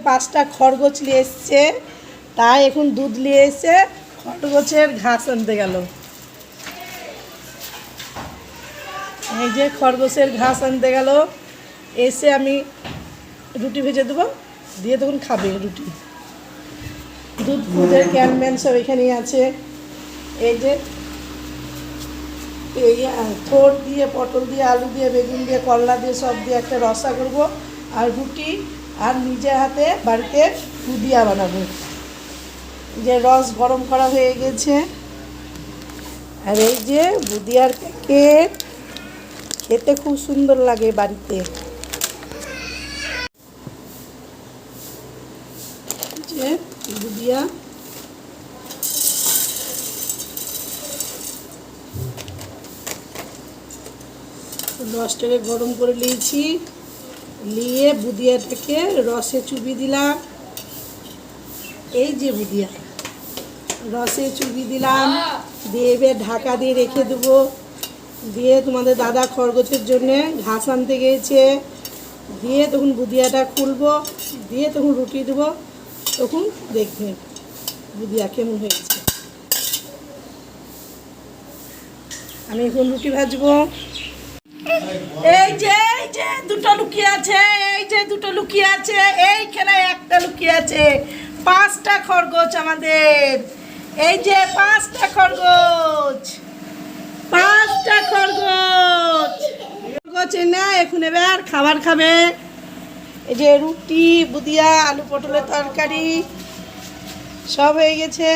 5টা খরগোশ নিয়ে এসছে, তাই এখন দুধ নিয়ে এসে খরগোশের ঘাস আনতে গেল। এই যে খরগোশের ঘাস আনতে গেল, এসে আমি রুটি ভেজে দেবো, দিয়ে তখন খাবে রুটি। দুধের ক্যান ম্যান সব এখানেই আছে। এই যে এই থোড় দিয়ে, পটল দিয়ে, আলু দিয়ে, বেগুন দিয়ে, করলা দিয়ে সব দিয়ে একটা রসা করব, আর রুটি, আর নিজের হাতে বাড়িতে বুদিয়া বানাবো। যে রস গরম করা হয়ে গেছে, আর এই যে বুদিয়ার প্যাকেট, খেতে খুব সুন্দর লাগে বাড়িতে। যে বুদিয়া রসটাকে গরম করে নিয়েছি, নিয়ে বুদিয়াটাকে রসে চুবি দিলাম। এই যে বুদিয়া রসে চুবি দিলাম, দিয়ে এবার ঢাকা দিয়ে রেখে দেবো। দিয়ে তোমাদের দাদা খরগোশের জন্যে ঘাস আনতে গিয়েছে, দিয়ে তখন বুদিয়াটা খুলবো, দিয়ে তখন রুটি দেবো, তখন দেখবেন বুদিয়া কেমন হয়েছে। আমি এখন রুটি ভাজবো। এই যে দুটো লুকিয়ে আছে, এই যে দুটো লুকিয়ে আছে, এইখানে একটা লুকিয়ে আছে। 5টা খরগোশ আমাদের, এই যে 5টা খরগোশ, 5টা খরগোশ। খরগোশ না এখন এবার খাবার খাবে। এই যে রুটি, বুদিয়া, আলু পটলের তরকারি সব হয়ে গেছে।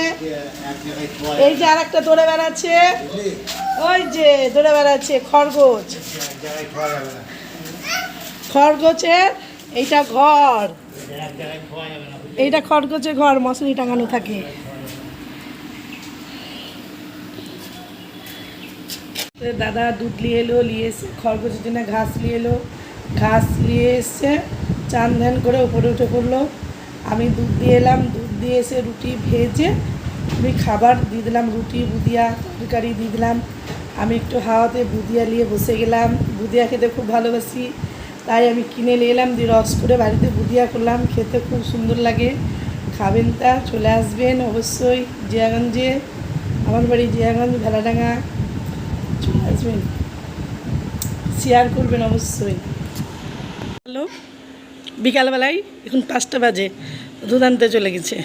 এই যে আর একটা দৌড়ে বেড়াচ্ছে, ওই যে দৌড়ে বেড়াচ্ছে খরগোশ। খরগোশের এইটা ঘর, এইটা খরগোশের ঘর, মশারি টাঙানো থাকে। দাদা দুধ নিয়ে এলো, নিয়ে এসে খরগোশের জন্য ঘাস নিয়ে এলো, ঘাস নিয়ে এসে চান ধ্যান করে উপরে উঠে পড়লো। আমি দুধ দিয়ে এলাম, দুধ দিয়ে এসে রুটি ভেজে আমি খাবার দিয়ে দিলাম, রুটি, বুদিয়া, তরকারি দিয়ে দিলাম। আমি একটু হাওয়াতে বুদিয়া নিয়ে বসে গেলাম। বুদিয়া খেতে খুব ভালোবাসি, তাই আমি কিনে নিয়ে এলাম, দিয়ে রস করে বাড়িতে বুদিয়া করলাম। খেতে খুব সুন্দর লাগে, খাবেন তা চলে আসবেন অবশ্যই জিয়াগঞ্জে, আমার বাড়ি জিয়াগঞ্জ ভেলাডাঙ্গা, চলে আসবেন, শেয়ার করবেন অবশ্যই। হ্যালো, বিকালবেলায় এখন 5টা বাজে, দুধ আনতে চলে গেছে।